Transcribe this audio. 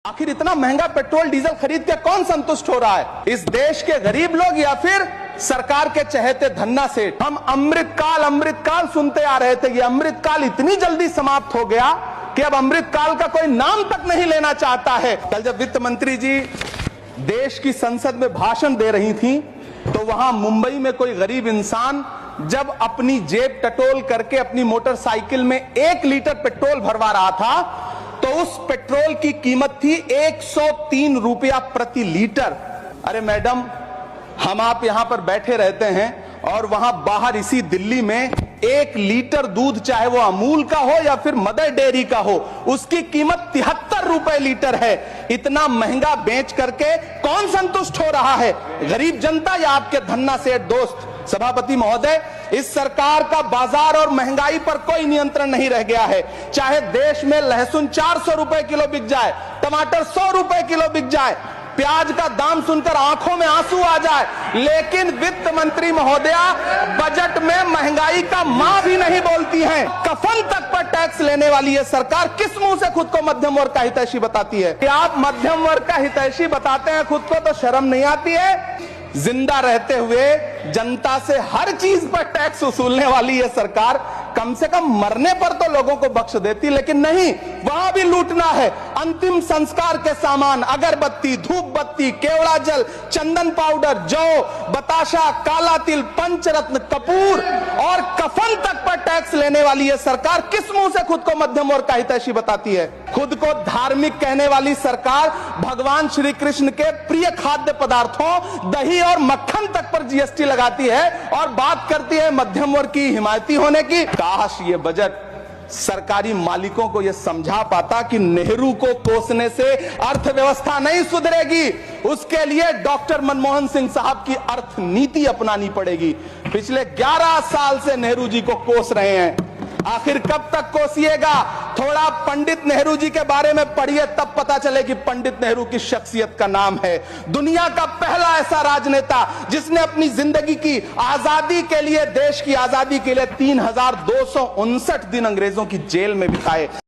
आखिर इतना महंगा पेट्रोल डीजल खरीद के कौन संतुष्ट हो रहा है? इस देश के गरीब लोग या फिर सरकार के चहेते धन्ना सेठ? हम अमृतकाल सुनते आ रहे थे। ये अमृतकाल इतनी जल्दी समाप्त हो गया कि अब अमृतकाल का कोई नाम तक नहीं लेना चाहता है। कल जब वित्त मंत्री जी देश की संसद में भाषण दे रही थी तो वहां मुंबई में कोई गरीब इंसान जब अपनी जेब टटोल करके अपनी मोटरसाइकिल में 1 लीटर पेट्रोल भरवा रहा था तो उस पेट्रोल की कीमत थी 103 रुपया प्रति लीटर। अरे मैडम, हम आप यहां पर बैठे रहते हैं और वहां बाहर इसी दिल्ली में 1 लीटर दूध, चाहे वो अमूल का हो या फिर मदर डेयरी का हो, उसकी कीमत 73 रुपए लीटर है। इतना महंगा बेच करके कौन संतुष्ट हो रहा है? गरीब जनता या आपके धन्ना सेठ दोस्त? सभापति महोदय, इस सरकार का बाजार और महंगाई पर कोई नियंत्रण नहीं रह गया है। चाहे देश में लहसुन 400 रुपए किलो बिक जाए, टमाटर 100 रुपए किलो बिक जाए, प्याज का दाम सुनकर आंखों में आंसू आ जाए, लेकिन वित्त मंत्री महोदया बजट में महंगाई का मां भी नहीं बोलती हैं। कफन तक पर टैक्स लेने वाली ये सरकार किस मुंह से खुद को मध्यम वर्ग का हितैषी बताती है? कि आप मध्यम वर्ग का हितैषी बताते हैं खुद को, तो शर्म नहीं आती है? जिंदा रहते हुए जनता से हर चीज पर टैक्स वसूलने वाली ये सरकार कम से कम मरने पर तो लोगों को बख्श देती, लेकिन नहीं, वहां भी लूटना है। अंतिम संस्कार के सामान, अगरबत्ती, धूप बत्ती, केवड़ा जल, चंदन पाउडर, जौ, बताशा, काला तिल, पंचरत्न, कपूर और कफन तक पर टैक्स लेने वाली ये सरकार किस मुंह से खुद को मध्यम वर्ग का हितैषी बताती है? खुद को धार्मिक कहने वाली सरकार भगवान श्री कृष्ण के प्रिय खाद्य पदार्थों, दही और मक्खन तक पर जीएसटी लगाती है और बात करती है मध्यम वर्ग की हिमायती होने की। काश ये बजट सरकारी मालिकों को यह समझा पाता कि नेहरू को कोसने से अर्थव्यवस्था नहीं सुधरेगी। उसके लिए डॉक्टर मनमोहन सिंह साहब की अर्थ नीति अपनानी पड़ेगी। पिछले 11 साल से नेहरू जी को कोस रहे हैं, आखिर कब तक कोसिएगा? थोड़ा पंडित नेहरू जी के बारे में पढ़िए, तब पता चले कि पंडित नेहरू की शख्सियत का नाम है। दुनिया का पहला ऐसा राजनेता जिसने अपनी जिंदगी की आजादी के लिए, देश की आजादी के लिए 3259 दिन अंग्रेजों की जेल में बिताए।